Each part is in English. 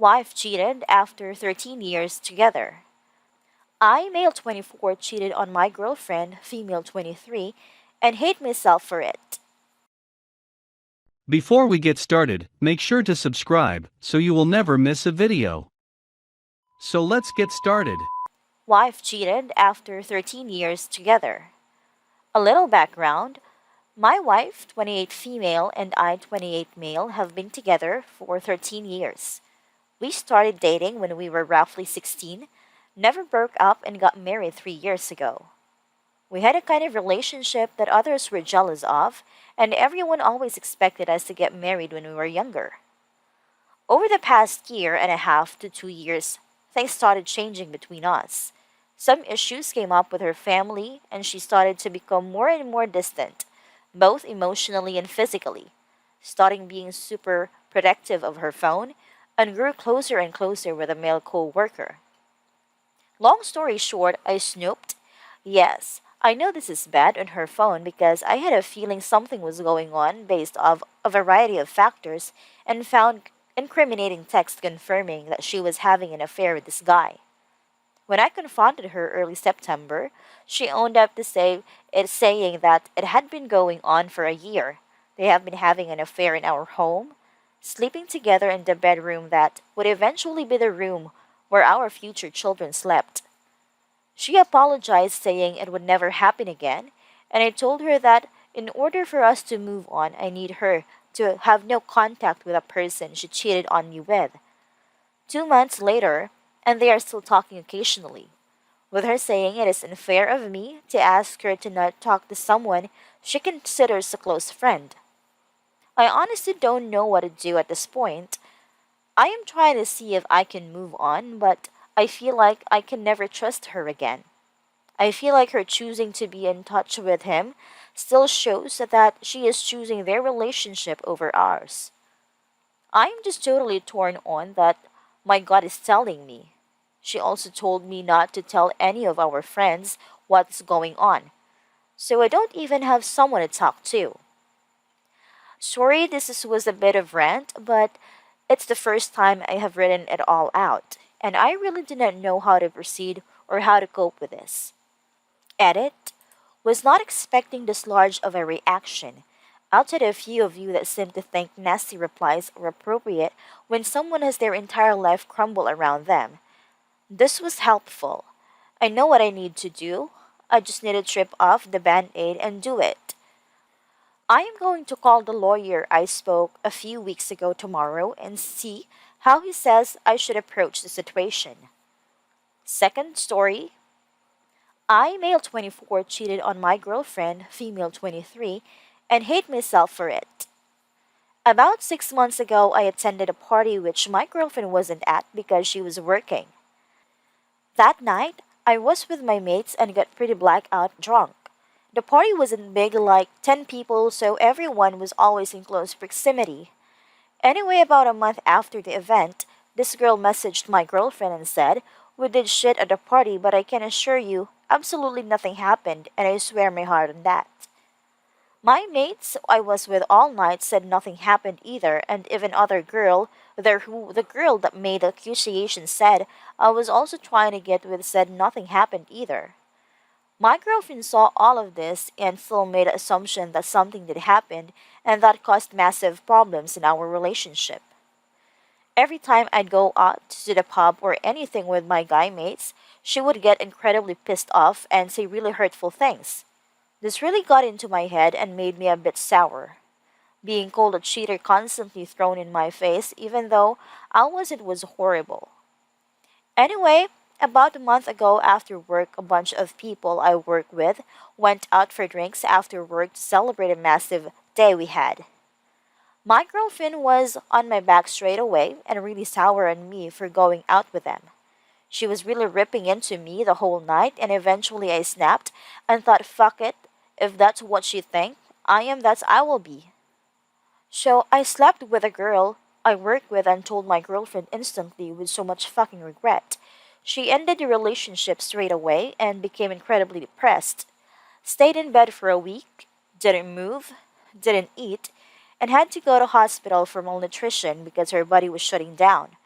Wife cheated after 13 years together. I, male 24, cheated on my girlfriend, female 23, and hate myself for it. Before we get started, make sure to subscribe so you will never miss a video. So let's get started. Wife cheated after 13 years together. A little background. My wife, 28 female, and I, 28 male, have been together for 13 years. We started dating when we were roughly 16, never broke up, and got married 3 years ago. We had a kind of relationship that others were jealous of, and everyone always expected us to get married when we were younger. Over the past year and a half to 2 years, things started changing between us. Some issues came up with her family, and she started to become more and more distant, both emotionally and physically, starting being super protective of her phone, and grew closer and closer with a male co-worker. Long story short, I snooped. Yes, I know this is bad on her phone because I had a feeling something was going on based off a variety of factors and found incriminating text confirming that she was having an affair with this guy. When I confronted her early September, she owned up to saying that it had been going on for a year. They have been having an affair in our home, sleeping together in the bedroom that would eventually be the room where our future children slept. She apologized, saying it would never happen again, and I told her that in order for us to move on, I need her to have no contact with a person she cheated on me with. 2 months later, and they are still talking occasionally, with her saying it is unfair of me to ask her to not talk to someone she considers a close friend. I honestly don't know what to do at this point. I am trying to see if I can move on, but I feel like I can never trust her again. I feel like her choosing to be in touch with him still shows that she is choosing their relationship over ours. I am just totally torn on that my gut is telling me. She also told me not to tell any of our friends what's going on, so I don't even have someone to talk to. Sorry, was a bit of rant, but it's the first time I have written it all out, and I really do not know how to proceed or how to cope with this. Edit. Was not expecting this large of a reaction. Outside a few of you that seem to think nasty replies are appropriate when someone has their entire life crumble around them. This was helpful. I know what I need to do. I just need to strip off the band-aid and do it. I am going to call the lawyer I spoke a few weeks ago tomorrow and see how he says I should approach the situation. Second story. I, male 24, cheated on my girlfriend, female 23, and hate myself for it. About 6 months ago, I attended a party which my girlfriend wasn't at because she was working. That night, I was with my mates and got pretty blackout drunk. The party wasn't big, like 10 people, so everyone was always in close proximity. Anyway, about a month after the event, this girl messaged my girlfriend and said, "We did shit at the party, but I can assure you, absolutely nothing happened, and I swear my heart on that." My mates I was with all night said nothing happened either, and even other girl, the girl that made the accusation said I was also trying to get with said nothing happened either. My girlfriend saw all of this and still made the assumption that something did happen and that caused massive problems in our relationship. Every time I'd go out to the pub or anything with my guy mates, she would get incredibly pissed off and say really hurtful things. This really got into my head and made me a bit sour. Being called a cheater constantly thrown in my face, even though I was it was horrible. Anyway, about a month ago after work, a bunch of people I work with went out for drinks after work to celebrate a massive day we had. My girlfriend was on my back straight away and really sour on me for going out with them. She was really ripping into me the whole night, and eventually I snapped and thought, fuck it, if that's what she think, I am that's I will be. So I slept with a girl I work with and told my girlfriend instantly with so much fucking regret. She ended the relationship straight away and became incredibly depressed. Stayed in bed for a week, didn't move, didn't eat, and had to go to hospital for malnutrition because her body was shutting down.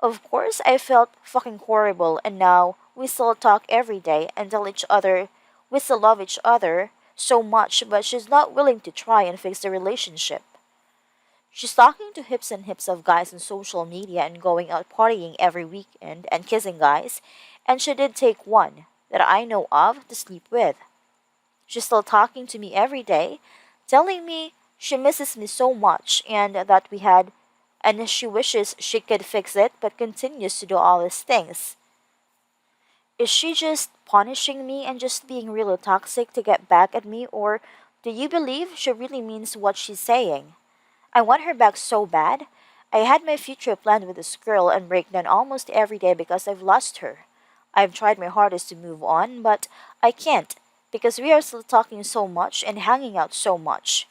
Of course, I felt fucking horrible, and now we still talk every day and tell each other we still love each other so much, but she's not willing to try and fix the relationship. She's talking to hips and hips of guys on social media and going out partying every weekend and kissing guys, and she did take one that I know of to sleep with. She's still talking to me every day, telling me she misses me so much and she wishes she could fix it but continues to do all these things. Is she just punishing me and just being really toxic to get back at me, or do you believe she really means what she's saying? I want her back so bad. I had my future planned with this girl and break down almost every day because I've lost her. I've tried my hardest to move on, but I can't because we are still talking so much and hanging out so much.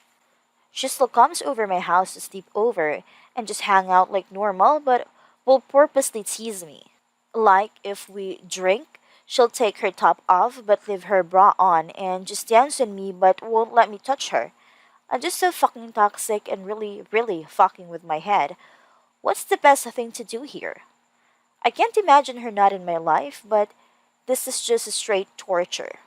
She still comes over my house to sleep over and just hang out like normal, but will purposely tease me. Like if we drink, she'll take her top off but leave her bra on and just dance on me but won't let me touch her. I'm just so fucking toxic and really, really fucking with my head. What's the best thing to do here? I can't imagine her not in my life, but this is just a straight torture.